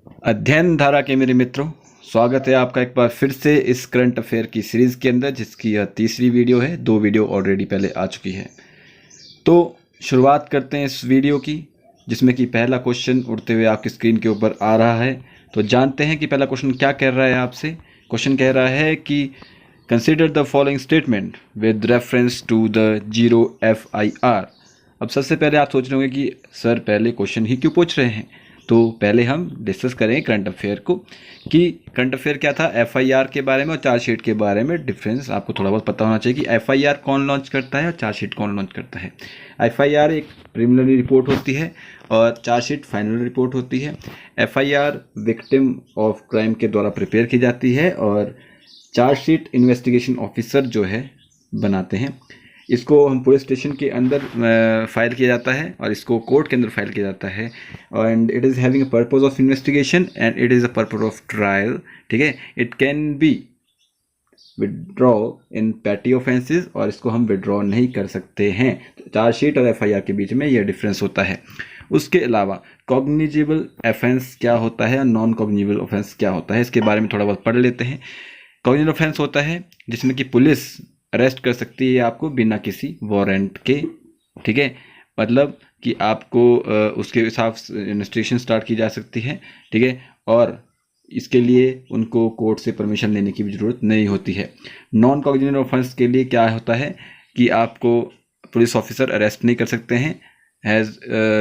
अध्ययन धारा के मेरे मित्रों, स्वागत है आपका एक बार फिर से इस करंट अफेयर की सीरीज़ के अंदर, जिसकी यह तीसरी वीडियो है। 2 वीडियो ऑलरेडी पहले आ चुकी है। तो शुरुआत करते हैं इस वीडियो की, जिसमें कि पहला क्वेश्चन उड़ते हुए आपकी स्क्रीन के ऊपर आ रहा है। तो जानते हैं कि पहला क्वेश्चन क्या कह रहा है आपसे। क्वेश्चन कह रहा है कि consider the following statement with reference to the zero FIR। अब सबसे पहले आप सोच रहे होंगे कि सर पहले क्वेश्चन ही क्यों पूछ रहे हैं। तो पहले हम डिस्कस करें करंट अफेयर को, कि करंट अफेयर क्या था, FIR के बारे में और चार्जशीट के बारे में डिफरेंस आपको थोड़ा बहुत पता होना चाहिए कि FIR कौन लॉन्च करता है और चार्जशीट कौन लॉन्च करता है। FIR एक प्रिलिमिनरी रिपोर्ट होती है और चार्जशीट फाइनल रिपोर्ट होती है। FIR विक्टिम ऑफ क्राइम के द्वारा प्रिपेयर की जाती है और चार्जशीट इन्वेस्टिगेशन ऑफिसर जो है बनाते हैं। इसको हम पुलिस स्टेशन के अंदर फाइल किया जाता है और इसको कोर्ट के अंदर फाइल किया जाता है। And it is having a purpose of investigation and it is a purpose of trial. ठीक है, it can be withdraw in petty offences और इसको हम विड्रॉ नहीं कर सकते हैं। तो चार्जशीट और FIR के बीच में ये डिफरेंस होता है। उसके अलावा कॉग्निजेबल ऑफेंस क्या होता है और नॉन कॉग्निजेबल ऑफेंस क्या होता है, इसके बारे में थोड़ा बहुत पढ़ लेते हैं। कॉग्निजेबल ऑफेंस होता है जिसमें कि पुलिस अरेस्ट कर सकती है आपको बिना किसी वारंट के। ठीक है, मतलब कि आपको उसके हिसाब से इन्वेस्टिगेशन स्टार्ट की जा सकती है। ठीक है, और इसके लिए उनको कोर्ट से परमिशन लेने की भी ज़रूरत नहीं होती है। नॉन कॉग्निजेबल ऑफेंस के लिए क्या होता है कि आपको पुलिस ऑफिसर अरेस्ट नहीं कर सकते हैं एज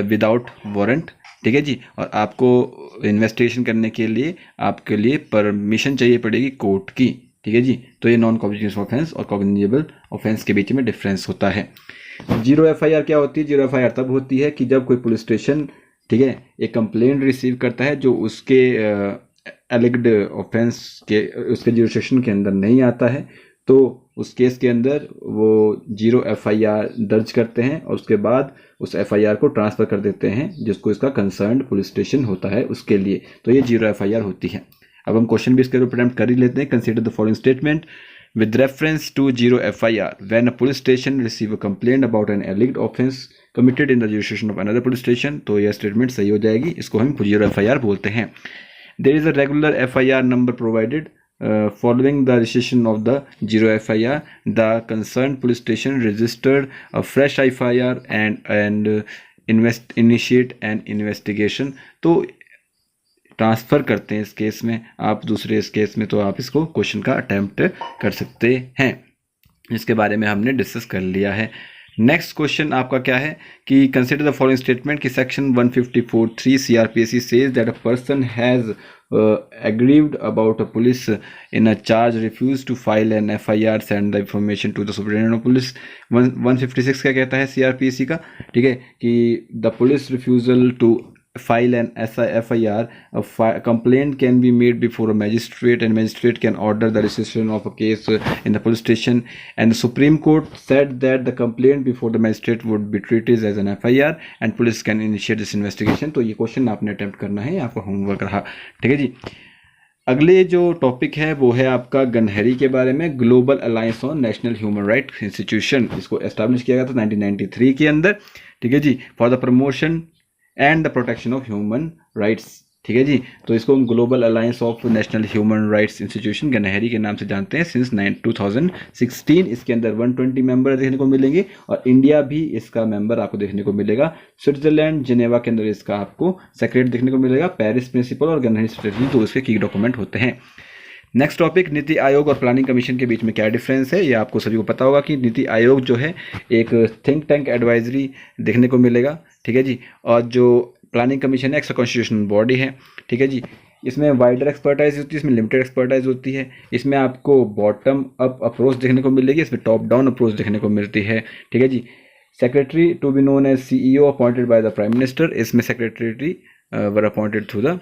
विदाउट वारंट। ठीक है जी, और आपको इन्वेस्टिगेशन करने के लिए आपके लिए परमिशन चाहिए पड़ेगी कोर्ट की। ठीक है जी, तो ये नॉन कॉग्निजेबल ऑफेंस और कॉग्निजेबल ऑफेंस के बीच में डिफरेंस होता है। जीरो FIR क्या होती है? जीरो FIR तब होती है कि जब कोई पुलिस स्टेशन, ठीक है, एक कंप्लेंट रिसीव करता है जो उसके एलिग्ड ऑफेंस के उसके जुरिस्डिक्शन के अंदर नहीं आता है, तो उस केस के अंदर वो जीरो FIR दर्ज करते हैं और उसके बाद उस FIR को ट्रांसफ़र कर देते हैं जिसको इसका कंसर्न्ड पुलिस स्टेशन होता है उसके लिए। तो ये जीरो FIR होती है। अब हम क्वेश्चन भी इसके ऊपर अटेम्प्ट कर ही लेते हैं। Consider the following statement with reference to zero FIR when a police station receive a complaint about an alleged offense committed in the jurisdiction of another police station। तो यह स्टेटमेंट सही हो जाएगी, इसको हम जीरो FIR बोलते हैं। There is a regular FIR number provided following the registration of the zero FIR the concerned police station registered a fresh FIR and initiate an investigation। तो ट्रांसफ़र करते हैं इस केस में आप दूसरे इस केस में, तो आप इसको क्वेश्चन का अटैम्प्ट कर सकते हैं। इसके बारे में हमने डिस्कस कर लिया है। नेक्स्ट क्वेश्चन आपका क्या है कि कंसिडर द फॉलोइंग स्टेटमेंट कि section 154(3) CRPC says that a person has aggrieved about a police in a charge refused to file an FIR send the information to the superintendent of police। 156 क्या कहता है CRPC का? ठीक है, कि the police refusal to file an FIR, a complaint can be made before a magistrate and magistrate can order the registration of a case in the police station, and the Supreme Court said that the complaint before the magistrate would be treated as an FIR and police can initiate this investigation। तो ये question आपने attempt करना है, आपका homework रहा। ठीक है जी, अगले जो टॉपिक है वो है आपका गनहरी के बारे में, global alliance on national human right institution. इसको एस्टैब्लिश किया गया था 1993 के अंदर। ठीक है जी, for the promotion and the protection of human rights. ठीक है जी, तो इसको हम global alliance of national human rights institution GANHRI के नाम से जानते हैं सिंस 2016। इसके अंदर 120 मेंबर देखने को मिलेंगे और इंडिया भी इसका मेंबर आपको देखने को मिलेगा। स्विट्जरलैंड जिनेवा के अंदर इसका आपको सेक्रेटरी देखने को मिलेगा। पेरिस प्रिंसिपल और गनहरी स्ट्रेटजी तो इसके की डॉक्यूमेंट होते हैं। नेक्स्ट टॉपिक, नीति आयोग और प्लानिंग कमीशन के बीच में क्या डिफरेंस है, ये आपको सभी को पता होगा कि नीति आयोग जो है एक थिंक टैंक एडवाइजरी देखने को मिलेगा। ठीक है जी, और जो प्लानिंग कमीशन है एक्स्ट्रा कॉन्स्टिट्यूशनल बॉडी है। ठीक है जी, इसमें वाइडर एक्सपर्टाइज होती है, इसमें लिमिटेड एक्सपर्टाइज होती है। इसमें आपको बॉटम अप अप्रोच देखने को मिलेगी, इसमें टॉप डाउन अप्रोच देखने को मिलती है। ठीक है जी, secretary to be known as CEO appointed by the prime minister. इसमें secretary were appointed through the,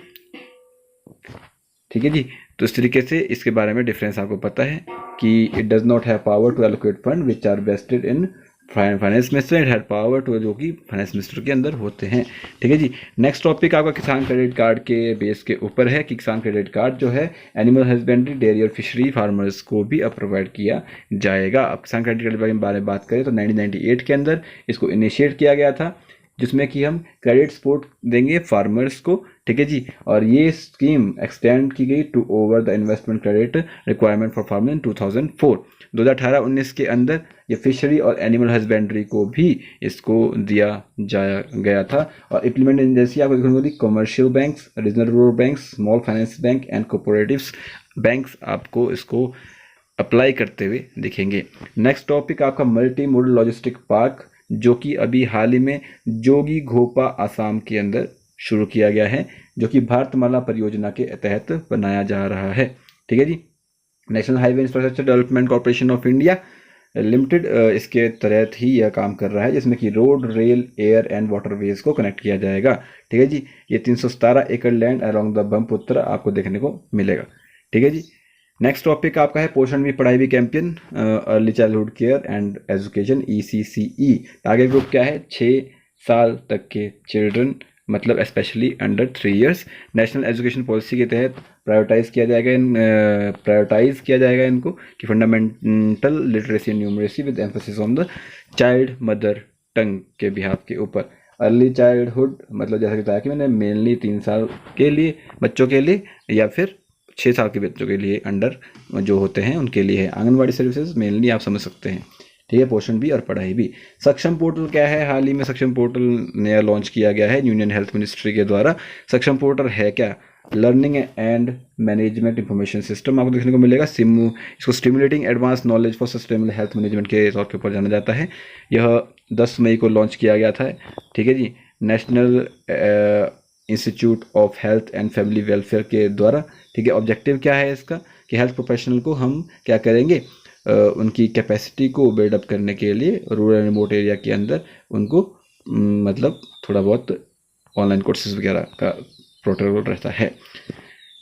ठीक है जी, तो इस तरीके से इसके बारे में डिफरेंस आपको पता है कि it does not have power to allocate fund which are vested in finance minister, it have power to, जो कि फाइनेंस मिनिस्टर के अंदर होते हैं। ठीक है जी, नेक्स्ट टॉपिक आपका किसान क्रेडिट कार्ड के बेस के ऊपर है कि किसान क्रेडिट कार्ड जो है एनिमल हस्बेंड्री, डेयरी और फिशरी फार्मर्स को भी अब प्रोवाइड किया जाएगा। अब किसान क्रेडिट कार्ड के बारे में बात करें तो 1998 के अंदर इसको इनिशिएट किया गया था जिसमें कि हम क्रेडिट सपोर्ट देंगे फार्मर्स को, ठीक है जी। और ये स्कीम एक्सटेंड की गई to over the investment credit requirement for farmer in 2004। 2018-19 के अंदर ये फिशरी और एनिमल हस्बेंड्री को भी इसको दिया जाया गया था। और इम्प्लीमेंट एजेंसी आपको देखने को मिली commercial banks, regional rural banks, small finance bank and cooperatives banks आपको इसको अप्लाई करते हुए दिखेंगे। नेक्स्ट टॉपिक आपका मल्टी मोडल लॉजिस्टिक पार्क, जो कि अभी हाल ही में जोगी घोपा आसाम के अंदर शुरू किया गया है, जो कि भारतमाला परियोजना के तहत बनाया जा रहा है, ठीक है जी। National highway infrastructure development corporation of India limited इसके तहत ही यह काम कर रहा है, जिसमें कि road, rail, air and waterways को कनेक्ट किया जाएगा, ठीक है जी। ये 317 एकड़ लैंड अलोंग द ब्रह्मपुत्र आपको देखने को मिलेगा, ठीक है जी। नेक्स्ट टॉपिक आपका है पोषण भी पढ़ाई भी campaign, early childhood care and education ECCE। Target group क्या है? 6 साल तक के चिल्ड्रन, मतलब specially under 3 years. National education policy के तहत प्रायोरिटाइज किया जाएगा इनको कि fundamental literacy and numeracy with emphasis on the child mother tongue के बिहाफ के ऊपर। अर्ली चाइल्डहुड मतलब जैसा कि बताया कि मैंने मेनली 3 साल के लिए बच्चों के लिए या फिर 6 साल के बच्चों के लिए अंडर जो होते हैं उनके लिए है। आंगनवाड़ी सर्विसेज मेनली आप समझ सकते हैं, ठीक है। पोषण भी और पढ़ाई भी। सक्षम पोर्टल क्या है? हाल ही में सक्षम पोर्टल नया लॉन्च किया गया है यूनियन हेल्थ मिनिस्ट्री के द्वारा। सक्षम पोर्टल है क्या? Learning and management information system आपको देखने को मिलेगा। इसको stimulating advance knowledge for sustainable health management के तौर के ऊपर जाना जाता है। यह 10 मई को लॉन्च किया गया था, ठीक है जी। National institute of health and family welfare के द्वारा, ठीक है। ऑब्जेक्टिव क्या है इसका कि हेल्थ प्रोफेशनल को हम क्या करेंगे, उनकी कैपेसिटी को बिल्डअप करने के लिए रूरल एंड रिमोट एरिया के अंदर उनको मतलब थोड़ा बहुत ऑनलाइन कोर्सेज वगैरह का प्रोटोकॉल रहता है।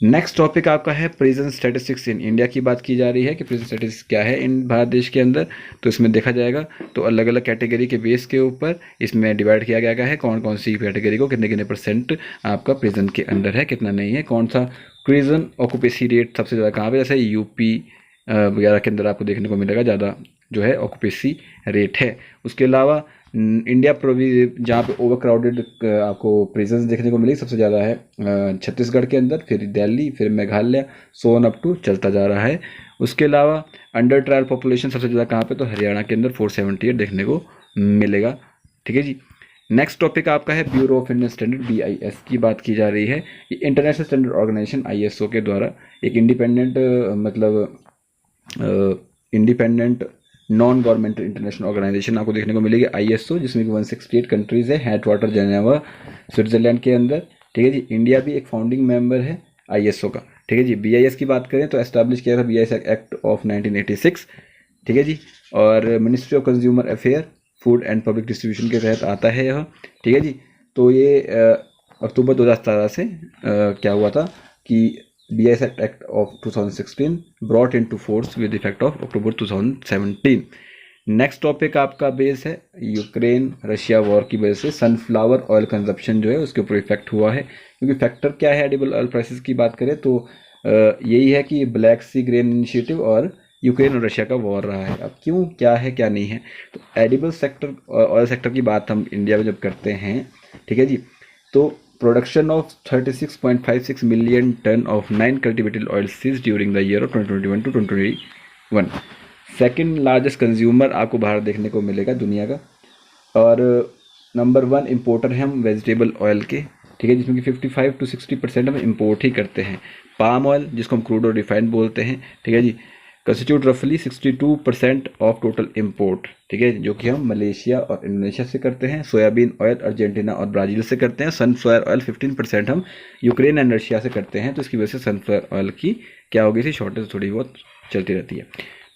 नेक्स्ट टॉपिक आपका है प्रिजन स्टैटिस्टिक्स इन इंडिया की बात की जा रही है कि प्रिजन स्टैटिस्टिक्स क्या है इन भारत देश के अंदर। तो इसमें देखा जाएगा तो अलग अलग कैटेगरी के बेस के ऊपर इसमें डिवाइड किया गया है कौन कौन सी कैटेगरी को कितने % आपका प्रिजन के अंदर है, कितना नहीं है, कौन सा प्रिजन ऑक्यूपेसी रेट सबसे ज़्यादा कहाँ पे, जैसे यूपी वगैरह के अंदर आपको देखने को मिलेगा ज़्यादा जो है ऑक्यूपेसी रेट है। उसके अलावा इंडिया जहाँ पे ओवर क्राउडेड आपको प्रिजन्स देखने को मिलेगी सबसे ज़्यादा है छत्तीसगढ़ के अंदर, फिर दिल्ली, फिर Meghalaya, so on up to चलता जा रहा है। उसके अलावा अंडर ट्रायल पॉपुलेशन सबसे ज़्यादा कहाँ पे, तो हरियाणा के अंदर 478 देखने को मिलेगा, ठीक है जी। नेक्स्ट टॉपिक आपका है bureau of Indian standard BIS की बात की जा रही है। ये इंटरनेशनल स्टैंडर्ड ऑर्गेनाइजेशन ISO के द्वारा एक independent independent non governmental international organisation आपको देखने को मिलेगी ISO, जिसमें कि 168 कंट्रीज़ है, हेडक्वार्टर जेनेवा स्विट्जरलैंड के अंदर, ठीक है जी। इंडिया भी एक फाउंडिंग मेंबर है ISO का, ठीक है जी। BIS की बात करें तो एस्टैब्लिश किया था BIS एक्ट ऑफ 1986, ठीक है जी। और ministry of consumer affair food and public distribution के तहत आता है यह, ठीक है जी। तो ये अक्टूबर 2017 से क्या हुआ था कि BIS act of 2016 brought into force with effect of October 2017। Next topic आपका बेस है यूक्रेन रशिया वॉर की वजह से सनफ्लावर ऑयल कंजप्शन जो है उसके ऊपर इफेक्ट हुआ है, क्योंकि फैक्टर क्या है एडिबल ऑयल प्राइसेस की बात करें तो यही है कि ब्लैक सी ग्रेन इनिशिएटिव और यूक्रेन और रशिया का वॉर रहा है। अब क्यों, क्या है क्या नहीं है, तो एडिबल सेक्टर ऑयल सेक्टर की बात हम इंडिया में जब करते हैं, ठीक है जी, तो production of 36.56 million ton of 9 cultivated oil seeds during the year of 2021 to 2021। Second largest consumer आपको भारत देखने को मिलेगा दुनिया का, और नंबर 1 इम्पोर्टर हैं हम वेजिटेबल ऑयल के, ठीक है, जिसमें कि 55 to 60% हम इम्पोर्ट ही करते हैं। पाम ऑयल जिसको हम क्रूड और रिफाइंड बोलते हैं, ठीक है जी, कंस्टिट्यूट रफली 62% ऑफ टोटल इम्पोर्ट, ठीक है, जो कि हम मलेशिया और इंडोनेशिया से करते हैं। सोयाबीन ऑयल अर्जेंटीना और ब्राज़ील से करते हैं। सनफ्लावर ऑयल 15% हम यूक्रेन एंड रशिया से करते हैं। तो इसकी वजह से सनफ्लावर ऑयल की क्या हो गई थी, शॉर्टेज थोड़ी बहुत चलती रहती है।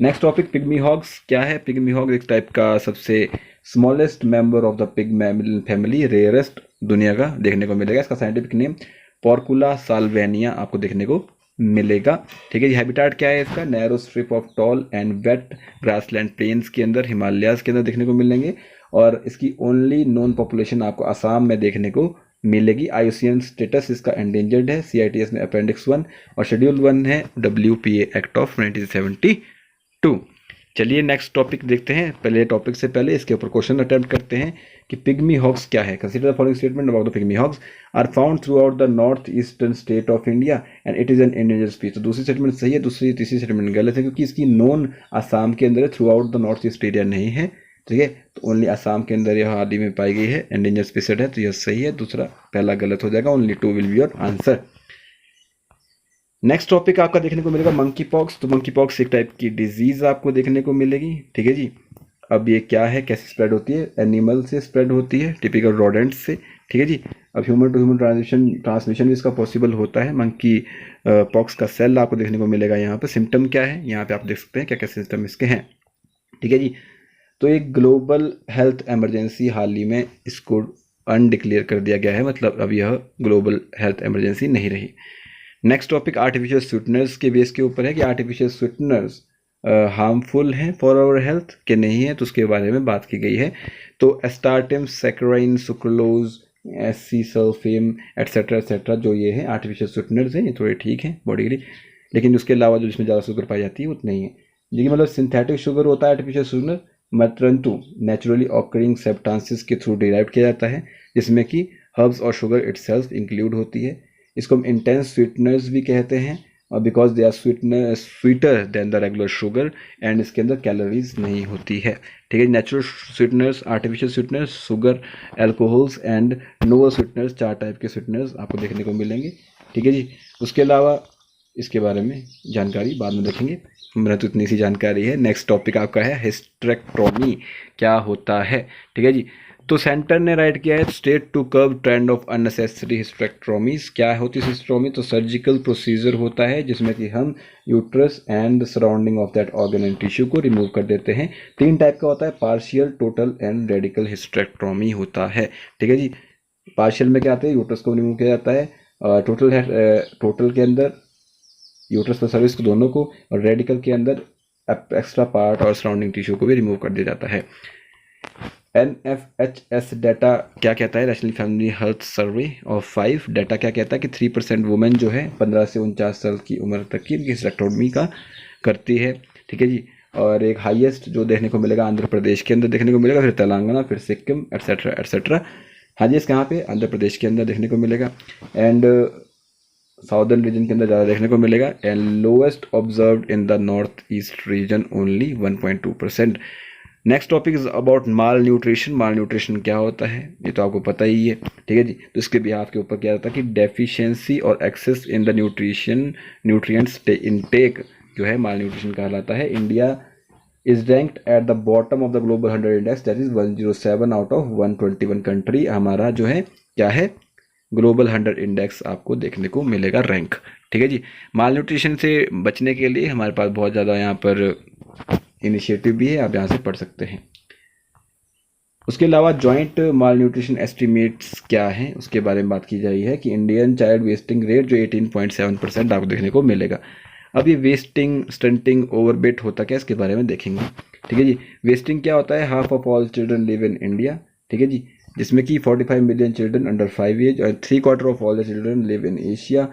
नेक्स्ट टॉपिक पिग्मी हॉग्स क्या है। पिग्मी हॉग एक टाइप का सबसे smallest member of the pig family, rarest दुनिया का देखने को मिलेगा। इसका साइंटिफिक नेम पोर्कुला साल्वेनिया आपको देखने को मिलेगा, ठीक है। हैबिटेट क्या है इसका, narrow strip of tall and wet grassland plains के अंदर, हिमालयाज के अंदर देखने को मिलेंगे। और इसकी ओनली नोन पॉपुलेशन आपको आसाम में देखने को मिलेगी। IUCN स्टेटस इसका एंडेंजर्ड है, CITES में अपेंडिक्स 1 और शेड्यूल 1 है WPA एक्ट ऑफ 1972। चलिए नेक्स्ट टॉपिक देखते हैं। पहले टॉपिक से पहले इसके ऊपर क्वेश्चन अटेम्प्ट करते हैं कि पिग्मी हॉक्स क्या है। Consider the following statement about the pygmy hogs are found throughout the north eastern state of India and it is an endangered species. तो दूसरी स्टेटमेंट सही है, तीसरी स्टेटमेंट गलत है, क्योंकि इसकी नोन आसाम के अंदर है, through out the north east area नहीं है। ठीक है, तो ओनली आसाम के अंदर यह हाल ही में पाई गई है, एंडेंजर्ड स्पीसीज है, तो यह सही है। दूसरा पहला गलत हो जाएगा, only 2 will be your answer. Next topic आपका देखने को मिलेगा मंकी पॉक्स। तो मंकी पॉक्स एक टाइप की डिजीज आपको देखने को मिलेगी। ठीक है जी, अब ये क्या है, कैसे स्प्रेड होती है, एनिमल से स्प्रेड होती है, टिपिकल रोडेंट्स से। ठीक है जी, अब ह्यूमन टू ह्यूमन ट्रांसमिशन भी इसका पॉसिबल होता है। मंकी पॉक्स का सेल आपको देखने को मिलेगा यहाँ पे। सिम्टम क्या है, यहाँ पे आप देख सकते हैं क्या क्या सिम्टम इसके हैं। ठीक है जी, तो एक ग्लोबल हेल्थ इमरजेंसी हाल ही में इसको अनडिक्लेयर कर दिया गया है, मतलब अब यह ग्लोबल हेल्थ इमरजेंसी नहीं रही। नेक्स्ट टॉपिक आर्टिफिशियल स्वीटनर्स के बेस के ऊपर है कि आर्टिफिशियल स्वीटनर्स हार्मफुल हैं फॉर आवर हेल्थ के नहीं है, तो उसके बारे में बात की गई है। तो एस्टार्टिम, सैकराइन, सुक्रोलोज, एसिसल्फेम एट्सेट्रा एट्सेट्रा जो ये है आर्टिफिशियल स्वीटनर्स हैं, ये थोड़े ठीक हैं बॉडी के लिए, लेकिन उसके अलावा जो जिसमें ज़्यादा शुगर पाई जाती है वो नहीं है। लेकिन मतलब सिंथेटिक शुगर होता है आर्टिफिशियल शुगर, परंतु नेचुरली ऑकरिंग सब्सटेंसेस के थ्रू डिराइव किया जाता है, जिसमें कि हर्ब्स और शुगर इटसेल्फ इंक्लूड होती है। इसको हम इंटेंस स्वीटनर्स भी कहते हैं, और because they are sweeter than the regular sugar, and इसके अंदर कैलोरीज नहीं होती है। ठीक है, natural sweeteners, artificial sweeteners, sugar, alcohols and novel sweeteners, 4 type के स्वीटनर्स आपको देखने को मिलेंगे। ठीक है जी, उसके अलावा इसके बारे में जानकारी बाद में देखेंगे, मेरा तो इतनी सी जानकारी है। नेक्स्ट टॉपिक आपका है हिस्टेरेक्टोमी, क्या होता है। ठीक है जी, तो सेंटर ने राइट किया है state to curb trend of unnecessary hysterectomies. क्या होती है हिस्टेरेक्टोमी, तो सर्जिकल प्रोसीजर होता है जिसमें कि हम uterus and surrounding of that organ and tissue को रिमूव कर देते हैं। 3 टाइप का होता है, partial, total and radical hysterectomy होता है। ठीक है जी, पार्शियल में क्या आता है, यूट्रस को रिमूव किया जाता है, टोटल के अंदर यूट्रस पर सर्विस दोनों को, और रेडिकल के अंदर एक्स्ट्रा पार्ट और सराउंडिंग टिश्यू को भी रिमूव कर दिया जाता है। NFHS डाटा क्या कहता है, national family health survey of 5 data क्या कहता है कि 3% वुमेन जो है 15 से 49 साल की उम्र तक की हिस्टेरेक्टोमी का करती है। ठीक है जी, और एक हाईएस्ट जो देखने को मिलेगा आंध्र प्रदेश के अंदर देखने को मिलेगा, फिर तेलंगाना, फिर सिक्किम एट्सेट्रा एट्सेट्रा। हाईएस्ट कहाँ पे, आंध्र प्रदेश के अंदर देखने को मिलेगा, एंड साउदर्न रीजन के अंदर ज़्यादा देखने को मिलेगा, and lowest observed in the north east region only 1.2%। Next topic is about mall nutrition. Mall nutrition क्या होता है ये तो आपको पता ही है। ठीक है जी, तो इसके बिहाफ के ऊपर क्या होता है कि डेफिशिएंसी और excess in the nutrients intake जो है माल न्यूट्रिशन कहलाता है। India is ranked at the bottom of the global 100 index, that is 107 out of 121 country हमारा जो है क्या है, ग्लोबल 100 इंडेक्स आपको देखने को मिलेगा रैंक। ठीक है जी, माल न्यूट्रिशन से बचने के लिए हमारे पास बहुत ज़्यादा यहाँ पर इनिशिएटिव भी है, आप यहाँ से पढ़ सकते हैं। उसके अलावा जॉइंट माल न्यूट्रिशन एस्टिमेट्स क्या हैं उसके बारे में बात की जा रही है कि इंडियन चाइल्ड वेस्टिंग रेट जो 18.7% आपको देखने को मिलेगा। अब ये वेस्टिंग, स्टंटिंग, ओवरवेट होता क्या इसके बारे में देखेंगे। ठीक है जी, वेस्टिंग क्या होता है, half of all children live in India. ठीक है जी, जिसमें कि 45 मिलियन चिल्ड्रन अंडर 5 एज, और 3/4 of all the children live in Asia,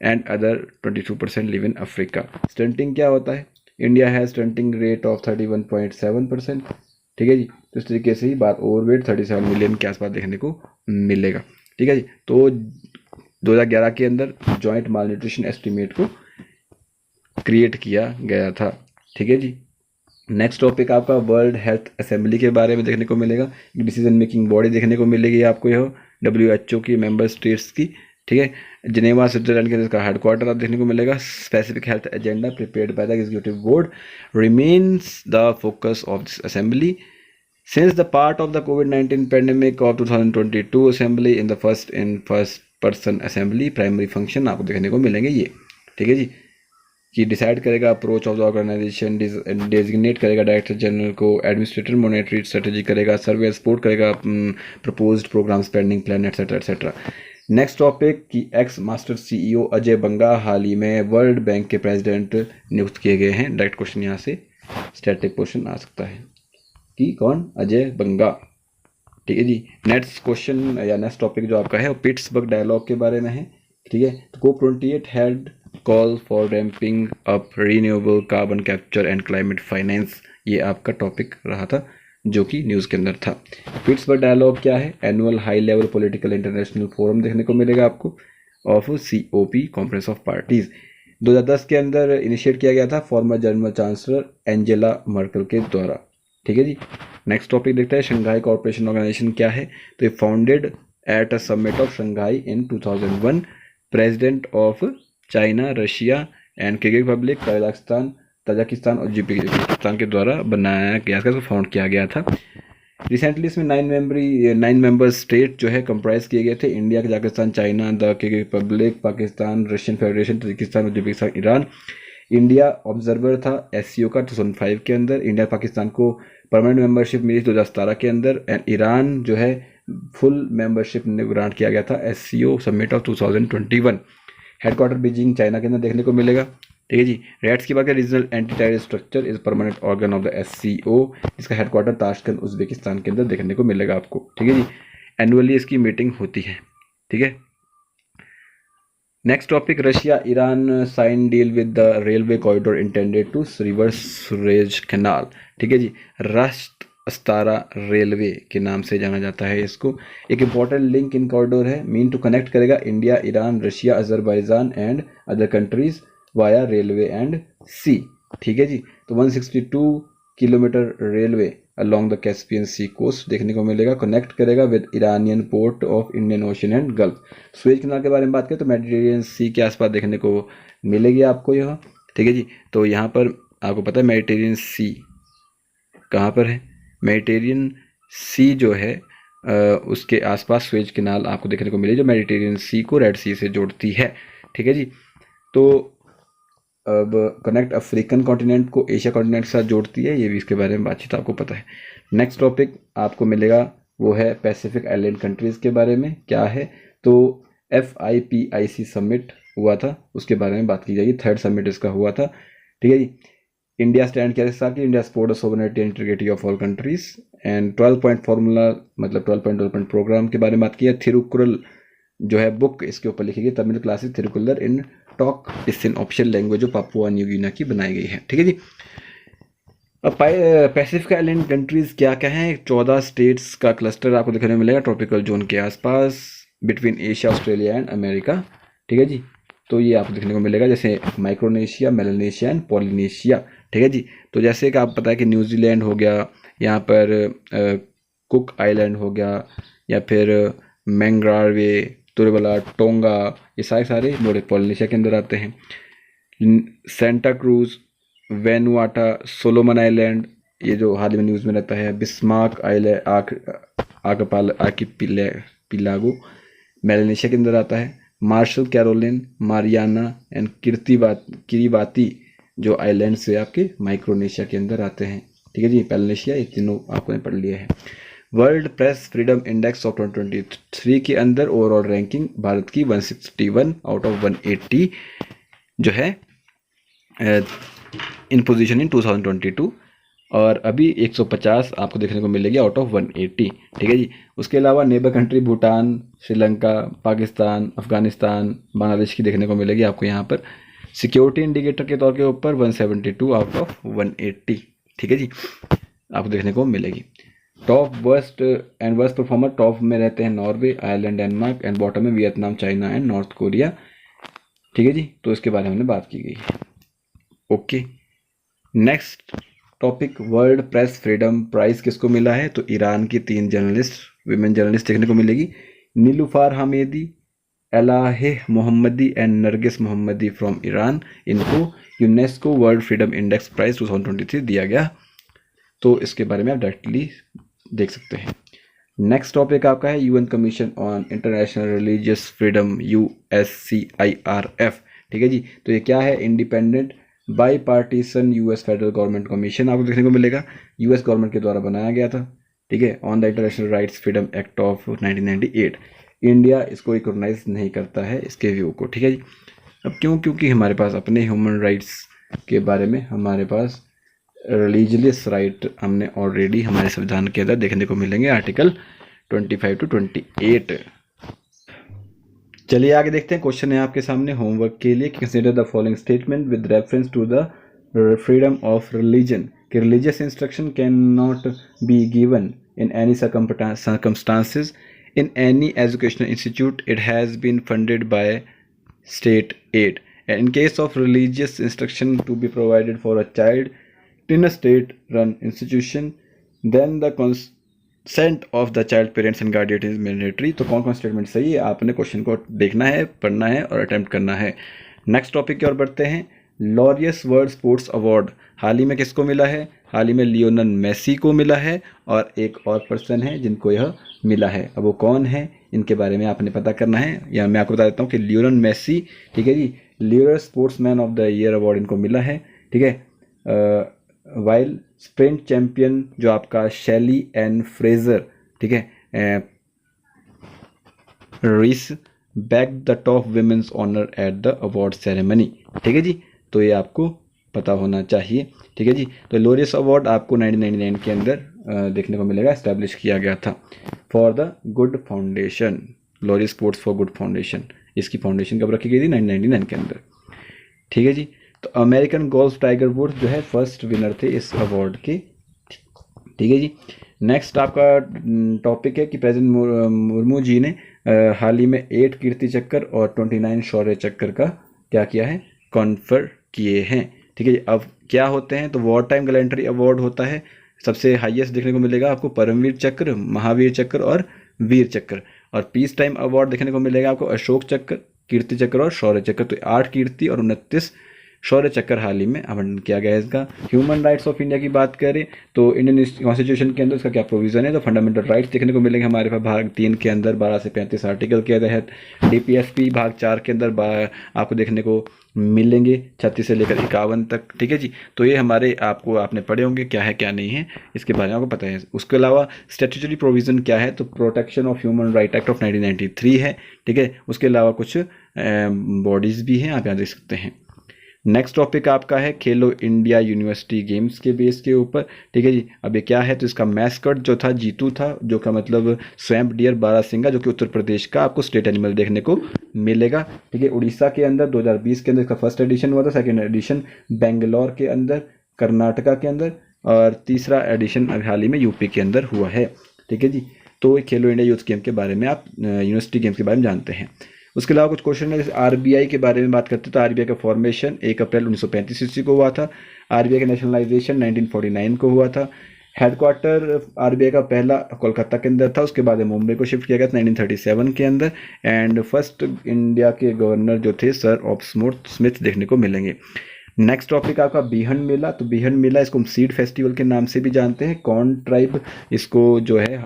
and other 22% live in Africa. Stunting क्या होता है, इंडिया है स्टंटिंग रेट ऑफ 31.7%। ठीक है जी, तो इस तरीके से ही बात ओवरवेट 37 मिलियन के आसपास देखने को मिलेगा। ठीक है जी, तो 2011 के अंदर जॉइंट माल न्यूट्रिशन एस्टिमेट को क्रिएट किया गया था। ठीक है जी, नेक्स्ट टॉपिक आपका वर्ल्ड हेल्थ असेंबली के बारे में देखने को मिलेगा। डिसीजन मेकिंग बॉडी देखने को मिलेगी आपको, यह WHO की मेंबर स्टेट्स की। ठीक है, जिनेवा स्विट्जरलैंड के इसका हेडक्वार्टर आप देखने को मिलेगा। Specific health agenda prepared by the executive board remains the focus of this assembly since the part of the COVID-19 pandemic of 2022 assembly in the first person assembly primary function आपको देखने को मिलेंगे ये। ठीक है जी, कि डिसाइड करेगा approach of the organisation, designate करेगा डायरेक्टर जनरल को, एडमिनिस्ट्रेटर मॉनेटरी स्ट्रेटेजी करेगा, सर्वे सपोर्ट करेगा proposed program spending plan etcetera etcetera. Next topic कि ex master CEO Ajay Banga हाल ही में वर्ल्ड बैंक के प्रेसिडेंट नियुक्त किए गए हैं। डायरेक्ट क्वेश्चन यहाँ से स्टैटिक क्वेश्चन आ सकता है कि कौन, अजय बंगा। ठीक है जी, नेक्स्ट क्वेश्चन या नेक्स्ट टॉपिक जो आपका है वो पिट्सबर्ग डायलॉग के बारे में है। ठीक है, तो COP28 had call for ramping up renewable carbon capture and climate finance, ये आपका टॉपिक रहा था। जो कि न्यूज़ के अंदर था। पिट्सबर्ग डायलॉग क्या है? Annual high level political international forum देखने को मिलेगा आपको of COP, conference of parties, 2010 के अंदर इनिशिएट किया गया था farmer German chancellor Angela Merkel के द्वारा। ठीक है जी। नेक्स्ट टॉपिक देखते हैं, शंघाई कॉर्पोरेशन ऑर्गेनाइजेशन क्या है? तो ये founded at a summit of Shanghai in 2001, president of China, Russia and Kyrgyz Republic, Kazakhstan, Tajikistan और उज्बेकिस्तान के द्वारा बनाया गया था, फाउंड किया गया था। रिसेंटली इसमें 9 मेंबर स्टेट जो है कंप्राइज किए गए थे, India, Kazakhstan, China, the Kyrgyz Republic, Pakistan, Russian federation, Tajikistan, Uzbekistan, Iran. India observer था SCO का 2005 के अंदर। इंडिया पाकिस्तान को परमानेंट मेंबरशिप मिली 2017 के अंदर, एंड ईरान जो है फुल मेंबरशिप ग्रांट किया गया था SCO summit of 2021। Headquarter Beijing, China के अंदर देखने को मिलेगा। ठीक है जी। रैट्स की बात करें, regional anti terrorist structure is permanent organ of the SCO, इसका हेडक्वार्टर ताशकंद, उज्बेकिस्तान के अंदर देखने को मिलेगा आपको। ठीक है जी। एनुअली इसकी मीटिंग होती है। ठीक है। Next topic, Russia Iran sign deal with the railway corridor intended to reverse Suez canal. ठीक है जी। राष्ट्र अस्तारा रेलवे के नाम से जाना जाता है इसको। एक इंपॉर्टेंट लिंक इन कॉरिडोर है, मीन टू कनेक्ट करेगा India, Iran, Russia, Azerbaijan and other countries via railway and sea. ठीक है जी। तो 162 kilometre railway along the Caspian sea coast देखने को मिलेगा, कनेक्ट करेगा with Iranian port of Indian ocean and gulf. Suez canal के बारे में बात करें तो मेडिटेरियन सी के आसपास देखने को मिलेगी आपको यह। ठीक है जी। तो यहाँ पर आपको पता है मेडिटेरियन सी कहाँ पर है? मेडिटेरियन सी जो है उसके आसपास सुएज कैनाल आपको देखने को मिलेगी, जो मेडिटेरियन सी को रेड सी से जोड़ती है। ठीक है जी। तो अब कनेक्ट अफ्रीकन कॉन्टिनेंट को एशिया कॉन्टिनेंट के साथ जोड़ती है, ये भी इसके बारे में बातचीत आपको पता है। नेक्स्ट टॉपिक आपको मिलेगा वो है पैसिफिक आइलैंड कंट्रीज़ के बारे में। क्या है? तो FIPIC समिट हुआ था, उसके बारे में बात की जाएगी। 3rd समिट इसका हुआ था। ठीक है जी। इंडिया स्टैंड क्या है? India support the sovereignty and integrity of all countries, and 12 point formula मतलब 12 पॉइंट डेवलपमेंट प्रोग्राम के बारे में बात की है। थिरुकुरल जो है बुक इसके ऊपर लिखी गई, तमिल क्लासिक थिरुकुलर इन टॉक इस इन ऑफिशियल लैंग्वेज जो पापुआ न्यू गिनी की बनाई गई है। ठीक है जी। अब पैसिफिक आइलैंड कंट्रीज क्या क्या हैं? 14 स्टेट्स का क्लस्टर आपको देखने को मिलेगा ट्रॉपिकल जोन के आसपास between Asia, Australia and America. ठीक है जी। तो ये आपको देखने को मिलेगा, जैसे माइक्रोनेशिया, मेलानेशिया एंड पॉलिनेशिया। ठीक है जी। तो जैसे कि आप पता है कि न्यूजीलैंड हो गया, यहाँ पर कुक आइलैंड हो गया, या फिर मैंग्रावे, तुरबला, टोंगा, ये सारे मोड़े पॉलिनेशिया के अंदर आते हैं। सेंटा क्रूज, वेनुआटा, सोलोमन आइलैंड, ये जो हाल ही में न्यूज़ में रहता है, बिस्मार्क आइलैंड, आर्किपिलागो मेलानेशिया के अंदर आता है। Marshall, Caroline, Mariana and Kiribati जो आइलैंड से आपके माइक्रोनेशिया के अंदर आते हैं। ठीक है जी। पेलानेशिया, ये तीनों आपने पढ़ लिए हैं। World press freedom index of 2023 के अंदर ओवरऑल रैंकिंग भारत की 161 आउट ऑफ 180 जो है इन पोजीशन इन 2022, और अभी 150 आपको देखने को मिलेगी आउट ऑफ 180। ठीक है जी। उसके अलावा नेबर कंट्री भूटान, श्रीलंका, पाकिस्तान, अफगानिस्तान, बांग्लादेश की देखने को मिलेगी आपको यहाँ पर सिक्योरिटी इंडिकेटर के तौर के ऊपर 172 आउट ऑफ 180। ठीक है जी। आपको देखने को मिलेगी। Top worst and worst performer, top में रहते हैं Norway, Ireland, Denmark, and bottom में Vietnam, China and North Korea. ठीक है जी। तो इसके बारे में हमने बात की गई है। Okay. Next topic, world press freedom prize किसको मिला है? तो ईरान की 3 जर्नलिस्ट, विमेन जर्नलिस्ट देखने को मिलेगी, Niloofar Hamedi, Elahe Mohammadi and Narges Mohammadi from Iran. इनको UNESCO world freedom index prize 2023 दिया गया। तो इसके बारे में आप डायरेक्टली देख सकते हैं। नेक्स्ट टॉपिक आपका है UN commission on international religious freedom, USCIRF। ठीक है जी। तो ये क्या है? Independent by partisan US federal government commission आपको देखने को मिलेगा, US गवर्नमेंट के द्वारा बनाया गया था। ठीक है। On the international rights freedom act of 1998। India इसको रिकॉग्नाइज नहीं करता है, इसके व्यू को। ठीक है जी। अब क्यों? क्योंकि हमारे पास अपने ह्यूमन राइट्स के बारे में हमारे पास रिलीजियस राइट हमने ऑलरेडी हमारे संविधान के अंदर देखने को मिलेंगे, आर्टिकल 25 to 28। चलिए आगे देखते हैं। क्वेश्चन है आपके सामने होमवर्क के लिए, consider the following statement with reference to the freedom of religion कि religious instruction cannot be given in any circumstances in any educational institute. It has been funded by state aid. And in case of religious instruction to be provided for a child in a state-run institution, then the consent of the child parents and guardian is mandatory. तो कौन कौन statement सही है, आपने question को देखना है, पढ़ना है और अटेम्प्ट करना है। नेक्स्ट टॉपिक की ओर बढ़ते हैं। लॉरियस वर्ल्ड स्पोर्ट्स अवार्ड हाल ही में किसको मिला है? हाल ही में लियोनेल मेसी को मिला है और एक और पर्सन है जिनको यह मिला है। अब वो कौन है, इनके बारे में आपने पता करना है। या मैं आपको बता देता हूँ कि लियोनेल मेसी, ठीक है जी, Lionel sportsman of the year award इनको मिला है, ठीक है। वाइल स्प्रिंट चैंपियन जो आपका शैली एन फ्रेजर, ठीक है, wrest back the top women's honour at the award ceremony, ठीक है जी। तो ये आपको पता होना चाहिए, ठीक है जी। तो लॉरियस अवार्ड आपको 1999 के अंदर देखने को मिलेगा, एस्टैब्लिश किया गया था for the good foundation, Laureus sports for good foundation. इसकी फाउंडेशन कब रखी गई थी? 1999 के अंदर, ठीक है जी। तो अमेरिकन गोल्फ टाइगर वुड्स जो है फर्स्ट विनर थे इस अवार्ड के, ठीक है जी। नेक्स्ट आपका टॉपिक है कि प्रेसिडेंट मुर्मू जी ने हाल ही में 8 कीर्ति चक्र और 29 शौर्य चक्र का क्या किया है? कॉन्फर किए हैं, ठीक है जी। अब क्या होते हैं? तो वॉर टाइम गैलेंट्री अवार्ड होता है, सबसे हाईएस्ट देखने को मिलेगा आपको परमवीर चक्र, महावीर चक्र और वीर चक्र। और पीस टाइम अवार्ड देखने को मिलेगा आपको अशोक चक्र, कीर्ति चक्र और शौर्य चक्र। तो 8 कीर्ति और 29 शौर्य चक्र हाल ही में आवंटन किया गया है इसका। ह्यूमन राइट्स ऑफ इंडिया की बात करें तो इंडियन कॉन्स्टिट्यूशन के अंदर इसका क्या प्रोविजन है? तो फंडामेंटल राइट्स देखने को मिलेंगे हमारे पास भाग 3 के अंदर 12 से 35 आर्टिकल के तहत। डीपीएसपी भाग 4 के अंदर आपको देखने को मिलेंगे 36 से लेकर 51 तक, ठीक है जी। तो ये हमारे आपने पढ़े होंगे क्या है क्या नहीं है, इसके बारे में आपको पता है। उसके अलावा स्टैट्यूटरी प्रोविज़न क्या है? तो protection of human right act of 1993 है, ठीक है। उसके अलावा कुछ बॉडीज़ भी हैं, आप यहाँ देख सकते हैं। नेक्स्ट टॉपिक आपका है खेलो इंडिया यूनिवर्सिटी गेम्स के बेस के ऊपर, ठीक है जी। अब ये क्या है? तो इसका मैस्कट जो था जीतू था, जो का मतलब स्वैम्प डियर बारासिंगा, जो कि उत्तर प्रदेश का आपको स्टेट एनिमल देखने को मिलेगा, ठीक है। उड़ीसा के अंदर 2020 के अंदर इसका फर्स्ट एडिशन हुआ था, सेकेंड एडिशन बेंगलोर के अंदर, कर्नाटका के अंदर, और तीसरा एडिशन अभी हाल ही में यूपी के अंदर हुआ है, ठीक है जी। तो खेलो इंडिया यूथ गेम के बारे में आप यूनिवर्सिटी गेम्स के बारे में जानते हैं। उसके अलावा कुछ क्वेश्चन है, जैसे आरबीआई के बारे में बात करते हैं तो आरबीआई का फॉर्मेशन 1 अप्रैल 1935 ईस्वी को हुआ था। आरबीआई का नेशनलाइजेशन 1949 को हुआ था। हेडक्वार्टर आरबीआई का पहला कोलकाता के अंदर था, उसके बाद मुंबई को शिफ्ट किया गया था 1937 के अंदर। एंड फर्स्ट इंडिया के गवर्नर जो थे सर ऑप्समोथ स्मिथ देखने को मिलेंगे। नेक्स्ट टॉपिक आपका बीहन मेला। तो बीहन मेला इसको हम सीड फेस्टिवल के नाम से भी जानते हैं। कौन ट्राइब इसको जो है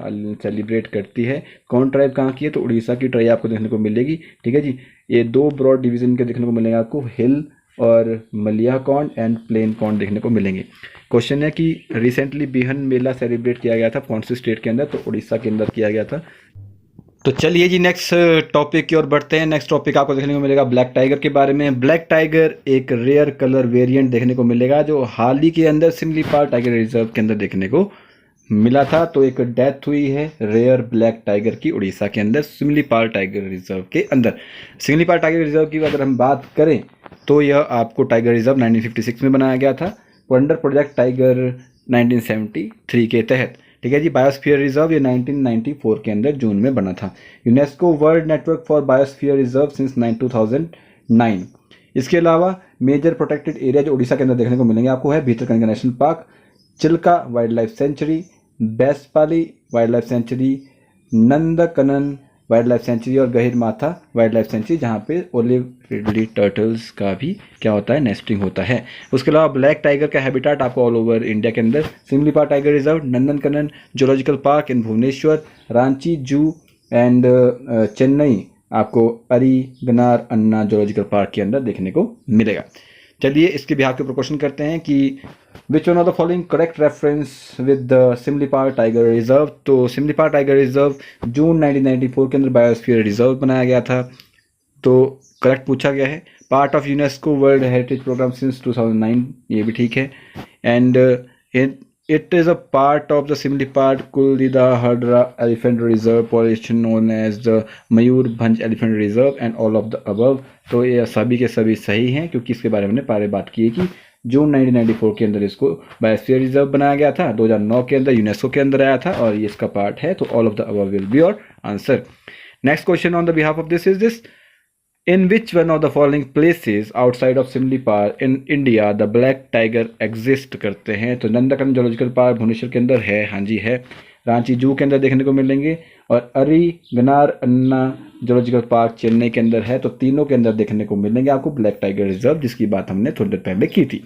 सेलिब्रेट करती है? कौन ट्राइब कहाँ की है? तो उड़ीसा की ट्राइब आपको देखने को मिलेगी, ठीक है जी। ये 2 ब्रॉड डिवीजन के देखने को मिलेंगे आपको, हिल और मलिया कॉर्न एंड प्लेन कॉर्न देखने को मिलेंगे। क्वेश्चन है कि रिसेंटली बीहन मेला सेलिब्रेट किया गया था कौन से स्टेट के अंदर? तो उड़ीसा के अंदर किया गया था। तो चलिए जी नेक्स्ट टॉपिक की ओर बढ़ते हैं। नेक्स्ट टॉपिक आपको देखने को मिलेगा ब्लैक टाइगर के बारे में। ब्लैक टाइगर एक रेयर कलर वेरिएंट देखने को मिलेगा जो हाल ही के अंदर सिमलीपाल टाइगर रिजर्व के अंदर देखने को मिला था। तो एक डेथ हुई है रेयर ब्लैक टाइगर की उड़ीसा के अंदर सिमलीपाल टाइगर रिजर्व के अंदर। सिमलीपाल टाइगर रिजर्व की अगर हम बात करें तो यह आपको टाइगर रिजर्व 1956 में बनाया गया था अंडर प्रोजेक्ट टाइगर 1973 के तहत, ठीक है जी। बायोस्फीयर रिजर्व ये 1994 के अंदर जून में बना था। UNESCO world network for biosphere reserve since 2009। इसके अलावा मेजर प्रोटेक्टेड एरिया जो उड़ीसा के अंदर देखने को मिलेंगे आपको है Bhitarkanika national park, Chilika wildlife sanctuary, Baisipalli wildlife sanctuary, Nandankanan wildlife sanctuary और गहिर माथा वाइल्ड लाइफ सेंचुरी, जहाँ पे ओलिव रिडली टर्टल्स का भी क्या होता है? नेस्टिंग होता है। उसके अलावा ब्लैक टाइगर का हैबिटाट आपको ऑल ओवर इंडिया के अंदर Similipal tiger reserve, Nandankanan zoological park in Bhubaneswar, Ranchi zoo and Chennai आपको अरीगनार अन्ना जूलॉजिकल पार्क के अंदर देखने को मिलेगा। चलिए इसके बिहार के ऊपर क्वेश्चन करते हैं कि which one of the following correct reference with the Similipal tiger reserve. तो सिमलीपाल टाइगर रिजर्व जून 1994 के अंदर बायोस्फीयर रिजर्व बनाया गया था। तो करेक्ट पूछा गया है। Part of UNESCO world heritage programme since 2009, ये भी ठीक है। And it is a part of the Similipal Kuldiha हर्डरा elephant reserve population known as the Mayurbhanj elephant reserve and all of the above. तो ये सभी के सभी सही हैं क्योंकि इसके बारे में हमने पहले बात की है कि जून 1994 के अंदर इसको बायोस्फीयर रिजर्व बनाया गया था, 2009 के अंदर यूनेस्को के अंदर आया था और ये इसका पार्ट है। तो all of the above will be your answer. Next question on the behalf of this is this, in which one of the following places outside of Simli park in India the black tiger exist करते हैं। तो Nandankanan zoological park Bhubaneswar के अंदर है, हाँ जी है। रांची जू के अंदर देखने को मिलेंगे और अरीगनार अन्ना जूलॉजिकल पार्क चेन्नई के अंदर है। तो तीनों के अंदर देखने को मिलेंगे आपको ब्लैक टाइगर रिजर्व, जिसकी बात हमने थोड़ी देर पहले की थी।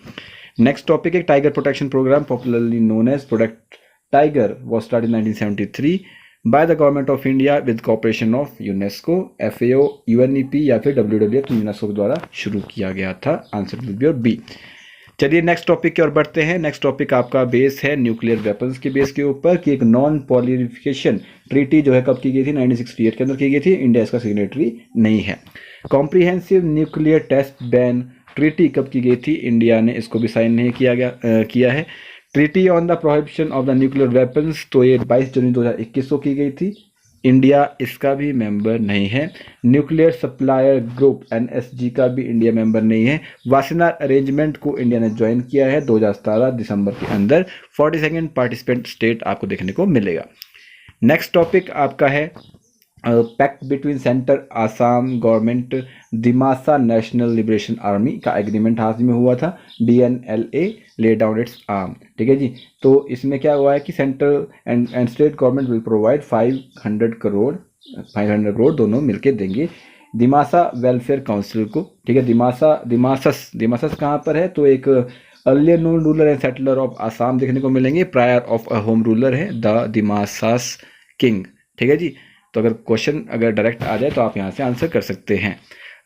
नेक्स्ट टॉपिक है tiger protection program, popularly known as protect tiger, was start in 1973 by the government of India with cooperation of UNESCO, FAO, UNEP या फिर WWF। तो यूनेस्को के द्वारा शुरू किया गया था। Answer will be your B. चलिए नेक्स्ट टॉपिक की ओर बढ़ते हैं। नेक्स्ट टॉपिक आपका बेस है न्यूक्लियर वेपन्स के बेस के ऊपर कि एक नॉन पॉलिफिकेशन ट्रीटी जो है कब की गई थी, 1968 के अंदर की गई थी। इंडिया इसका सिग्नेटरी नहीं है। Comprehensive nuclear test ban treaty कब की गई थी, इंडिया ने इसको भी साइन नहीं किया है। Treaty on the prohibition of the nuclear weapons, तो ये 22 जनवरी 2021 को की गई थी। इंडिया इसका भी मेंबर नहीं है। न्यूक्लियर सप्लायर ग्रुप NSG का भी इंडिया मेंबर नहीं है। वासेनार अरेंजमेंट को इंडिया ने ज्वाइन किया है 2017 दिसंबर के अंदर। 42nd पार्टिसिपेंट स्टेट आपको देखने को मिलेगा। नेक्स्ट टॉपिक आपका है pact between centre Assam government Dimasa national liberation army का एग्रीमेंट हाल ही में हुआ था। DNLA lay down it's arm, ठीक है जी। तो इसमें क्या हुआ है कि central and state government will provide 500 crore दोनों मिलके देंगे दिमासा वेलफेयर काउंसिल को, ठीक है। दिमासस कहाँ पर है, तो एक earlier known ruler and settler of Assam देखने को मिलेंगे। Prior of a home ruler है द दिमासास किंग, ठीक है जी। तो अगर क्वेश्चन डायरेक्ट आ जाए तो आप यहाँ से आंसर कर सकते हैं।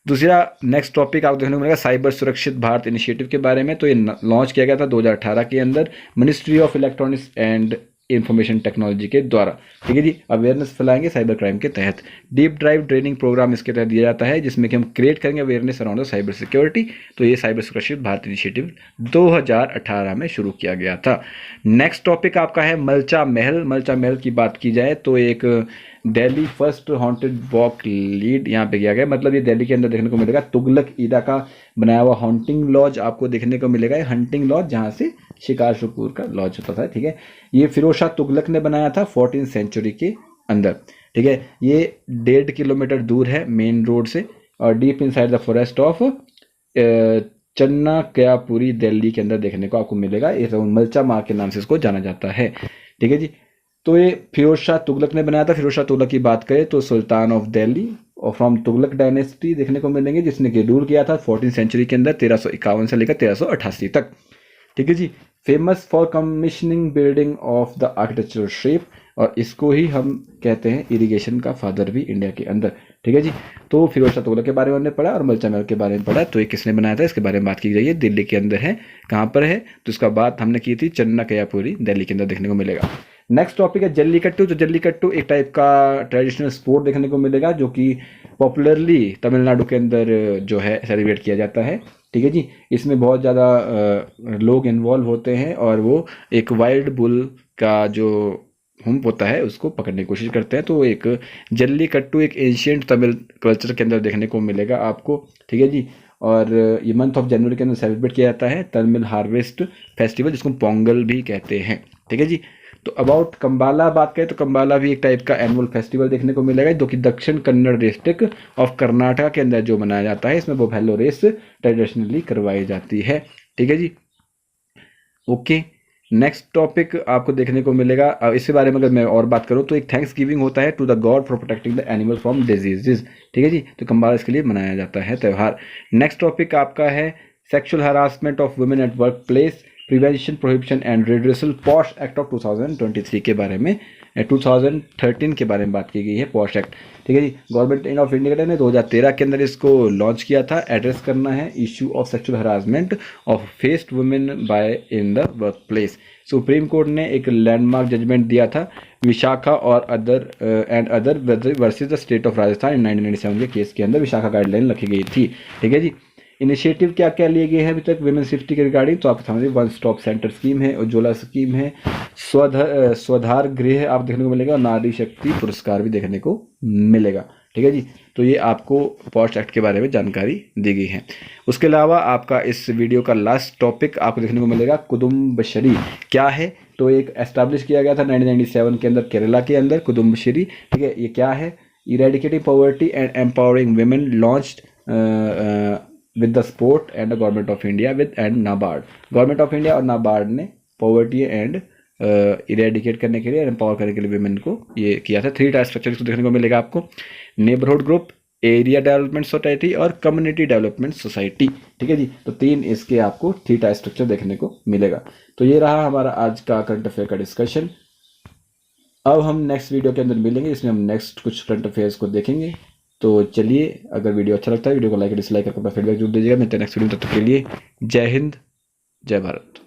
दूसरा नेक्स्ट टॉपिक आपको देखने को मिलेगा साइबर सुरक्षित भारत इनिशिएटिव के बारे में। तो ये लॉन्च किया गया था 2018 के अंदर ministry of electronics and information technology के द्वारा, ठीक है जी। अवेयरनेस फैलाएंगे साइबर क्राइम के तहत। डीप ड्राइव ट्रेनिंग प्रोग्राम इसके तहत दिया जाता है जिसमें कि हम क्रिएट करेंगे awareness around the cyber security. तो ये साइबर सुरक्षित भारत इनिशिएटिव 2018 में शुरू किया गया था। नेक्स्ट टॉपिक आपका है मलचा महल। मलचा महल की बात की जाए तो एक Delhi first haunted walk lead यहाँ पे किया गया। मतलब ये दिल्ली के अंदर देखने को मिलेगा। तुगलक ईदा का बनाया हुआ हॉन्टिंग लॉज आपको देखने को मिलेगा। हंटिंग लॉज जहाँ से शिकार शुकूर का लॉज होता था, ठीक है। ये फिरोज शाह तुगलक ने बनाया था 14th सेंचुरी के अंदर, ठीक है। ये 1.5 किलोमीटर दूर है मेन रोड से और deep inside the forest of Chanakyapuri Delhi के अंदर देखने को आपको मिलेगा। ये मलचा माँ के नाम से इसको जाना जाता है, ठीक है जी। तो ये फिरोज शाह तुगलक ने बनाया था। फिरोज शाह तुगलक की बात करें तो सुल्तान ऑफ दिल्ली और फ्रॉम तुगलक डायनेस्टी देखने को मिलेंगे जिसने कि रूल किया था 14th सेंचुरी के अंदर 1351 से लेकर 1388 तक, ठीक है जी। Famous for commissioning building of the architectural shape और इसको ही हम कहते हैं इरिगेशन का फादर भी इंडिया के अंदर, ठीक है जी। तो फिरोज शाह तुगलक के बारे में हमने पढ़ा और मलचा महल के बारे में पढ़ा। तो ये किसने बनाया था इसके बारे में बात की जाइए। दिल्ली के अंदर है। कहाँ पर है तो इसका बात हमने की थी चन्नाकयापुरी दिल्ली के अंदर देखने को मिलेगा। नेक्स्ट टॉपिक है जल्लीकट्टू। तो जल्लीकट्टू एक टाइप का ट्रेडिशनल स्पोर्ट देखने को मिलेगा जो कि पॉपुलरली तमिलनाडु के अंदर जो है सेलिब्रेट किया जाता है, ठीक है जी। इसमें बहुत ज़्यादा लोग इन्वॉल्व होते हैं और वो एक वाइल्ड बुल का जो हुम्प होता है उसको पकड़ने की कोशिश करते हैं। तो एक जल्लीकट्टू एक एंशिएंट तमिल कल्चर के अंदर देखने को मिलेगा आपको, ठीक है जी। और ये मंथ ऑफ जनवरी के अंदर सेलिब्रेट किया जाता है तमिल हार्वेस्ट फेस्टिवल जिसको पोंगल भी कहते हैं, ठीक है जी। तो अबाउट कंबाला बात करें तो कंबाला भी एक टाइप का एनुअल फेस्टिवल देखने को मिलेगा जो कि दक्षिण कन्नड़ डिस्ट्रिक्ट ऑफ कर्नाटक के अंदर जो मनाया जाता है। इसमें बुफैलो रेस ट्रेडिशनली करवाई जाती है, ठीक है जी। ओके नेक्स्ट टॉपिक आपको देखने को मिलेगा। इसके बारे में अगर मैं और बात करूं तो एक थैंक्स गिविंग होता है to the god for protecting the animal from diseases, ठीक है जी। तो कंबाला इसके लिए मनाया जाता है त्यौहार। नेक्स्ट टॉपिक आपका है sexual harassment of women at work place prevention prohibition and redressal posh act of 2023 के बारे में 2013 के बारे में बात की गई है पॉश एक्ट, ठीक है जी। गवर्नमेंट ऑफ इंडिया ने 2013 के अंदर इसको लॉन्च किया था। एड्रेस करना है issue of sexual harassment of faced women by in the workplace. Supreme court ने एक लैंडमार्क जजमेंट दिया था विशाखा और other versus the state of Rajasthan in 1997 के केस के अंदर विशाखा गाइडलाइन रखी गई थी, ठीक है जी। इनिशिएटिव क्या क्या लिए गए हैं अभी तक विमेन सेफ्टी के रिगार्डिंग तो आप समझिए वन स्टॉप सेंटर स्कीम है, उज्ज्वला स्कीम है, स्वधार गृह आप देखने को मिलेगा और नारी शक्ति पुरस्कार भी देखने को मिलेगा, ठीक है जी। तो ये आपको पॉस्ट एक्ट के बारे में जानकारी दी गई है। उसके अलावा आपका इस वीडियो का लास्ट टॉपिक आपको देखने को मिलेगा कुदुम्बश्री क्या है। तो एक एस्टैब्लिश किया गया था 1997 के अंदर केरला के अंदर कुदुम्बश्री, ठीक है। ये क्या है? Eradicating poverty and empowering women launched with the support and the government of India with and NABARD. Government of India और नाबार्ड ने पॉवर्टी एंड इरेडिकेट करने के लिए, एम्पावर करने के लिए वुमेन को ये किया था। 3 टायर स्ट्रक्चर इसको देखने को मिलेगा आपको, neighbourhood group, area development society और कम्युनिटी डेवलपमेंट सोसाइटी, ठीक है जी। तो 3 इसके आपको 3 टायर स्ट्रक्चर देखने को मिलेगा। तो ये रहा हमारा आज का करंट अफेयर का डिस्कशन। अब हम नेक्स्ट वीडियो के अंदर मिलेंगे, इसमें हम नेक्स्ट कुछ करंट अफेयर्स को देखेंगे। तो चलिए, अगर वीडियो अच्छा लगता है वीडियो को लाइक और डिसलाइक करके अपना फीडबैक जरूर दीजिएगा। मिलते हैं नेक्स्ट वीडियो, तब तक के लिए जय हिंद, जय भारत।